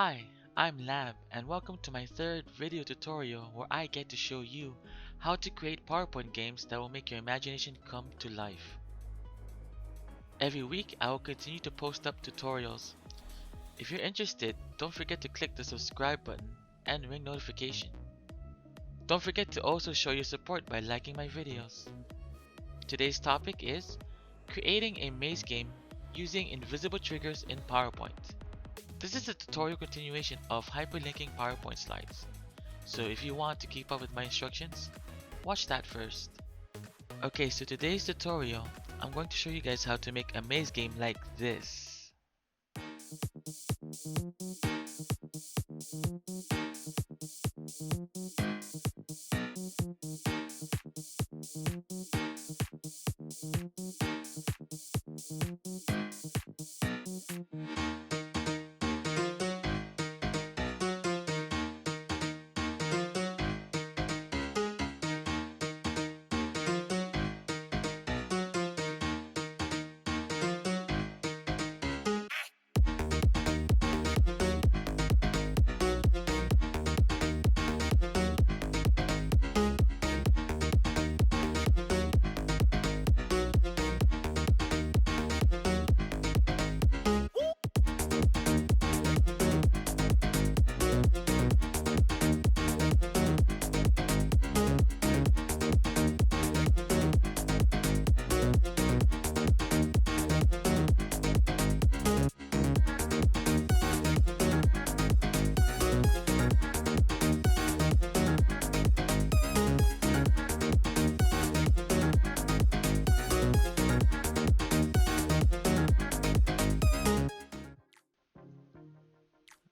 Hi, I'm Lab and welcome to my third video tutorial where I get to show you how to create PowerPoint games that will make your imagination come to life. Every week I will continue to post up tutorials. If you're interested, don't forget to click the subscribe button and ring notification. Don't forget to also show your support by liking my videos. Today's topic is creating a maze game using invisible triggers in PowerPoint. This is a tutorial continuation of Hyperlinking PowerPoint Slides. So if you want to keep up with my instructions, watch that first. Okay, so today's tutorial, I'm going to show you guys how to make a maze game like this.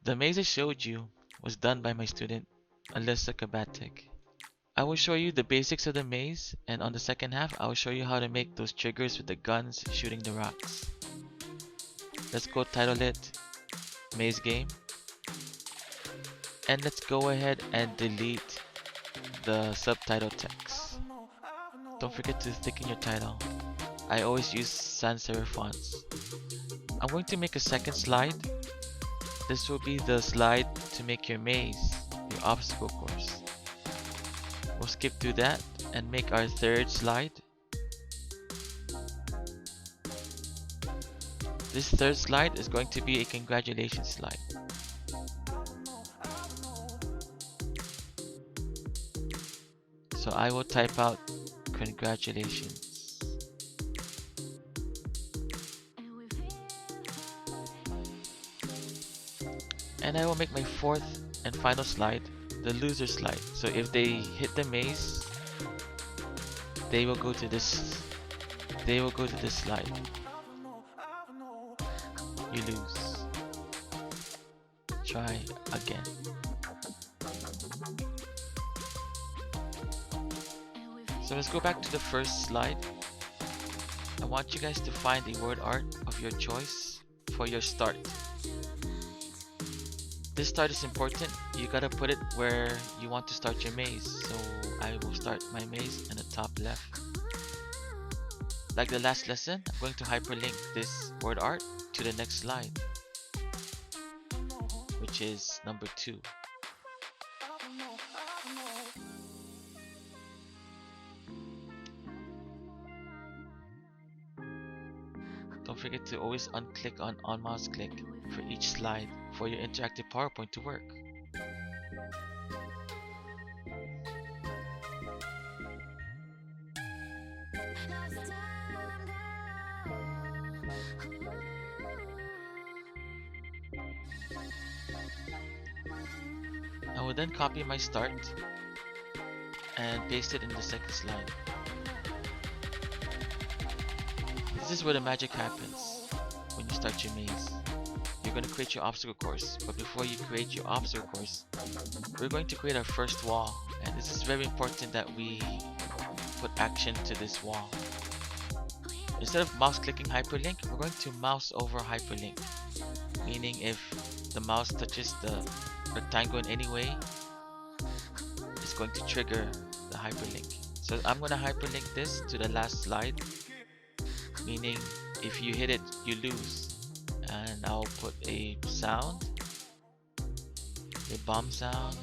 The maze I showed you was done by my student, Alyssa Kabatek. I will show you the basics of the maze, and on the second half, I will show you how to make those triggers with the guns shooting the rocks. Let's go title it Maze Game. And let's go ahead and delete the subtitle text. Don't forget to thicken your title. I always use sans serif fonts. I'm going to make a second slide. This will be the slide to make your maze, your obstacle course. We'll skip through that and make our third slide. This third slide is going to be a congratulations slide. So I will type out congratulations. And I will make my fourth and final slide the loser slide. So if they hit the maze, they will go to this slide. You lose. Try again. So let's go back to the first slide. I want you guys to find a word art of your choice for your start. This start is important. You gotta put it where you want to start your maze. So I will start my maze in the top left. Like the last lesson, I'm going to hyperlink this word art to the next slide, which is number 2. Don't forget to always unclick on mouse click for each slide for your interactive PowerPoint to work. I will then copy my start and paste it in the second slide. This is where the magic happens when you start your maze. You're going to create your obstacle course, but before you create your obstacle course, we're going to create our first wall, and this is very important that we put action to this wall. Instead of mouse clicking hyperlink, we're going to mouse over hyperlink, meaning if the mouse touches the rectangle in any way, it's going to trigger the hyperlink. So I'm going to hyperlink this to the last slide, meaning if you hit it, you lose. And I'll put a sound a bomb sound,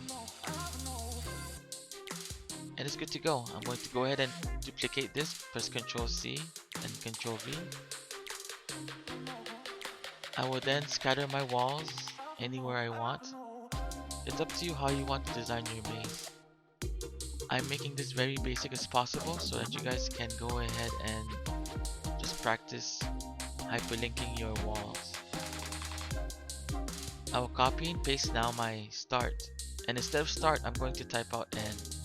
and it's good to go. I'm going to go ahead and duplicate this, press Ctrl C and Ctrl V. I will then scatter my walls anywhere I want. It's up to you how you want to design your maze. I'm making this very basic as possible so that you guys can go ahead and just practice hyperlinking your walls. I will copy and paste now my start, and instead of start I'm going to type out end.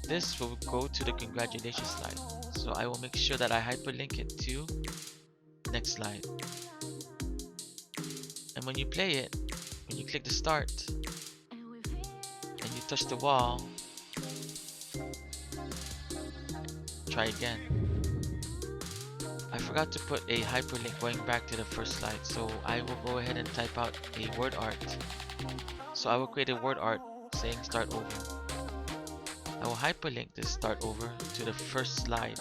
This will go to the congratulations slide, so I will make sure that I hyperlink it to next slide. And when you play it, when you click the start and you touch the wall, try again. I forgot to put a hyperlink going back to the first slide, so I will go ahead and type out a word art. So I will create a word art saying start over. I will hyperlink this start over to the first slide.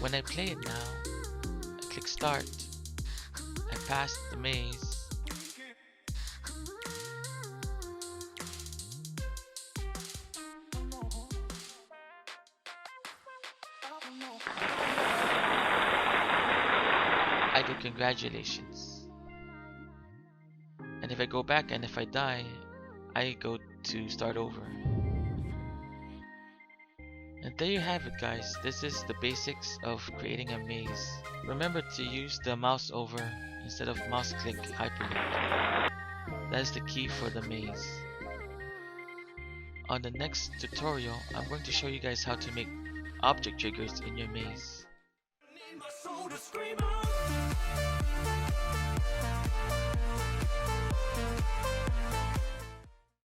When I play it now, I click start, I pass the maze, I get congratulations. And if I go back and if I die, I go to start over. And there you have it, guys. This is the basics of creating a maze. Remember to use the mouse over instead of mouse click hyperlink. That is the key for the maze. On the next tutorial, I'm going to show you guys how to make object triggers in your maze.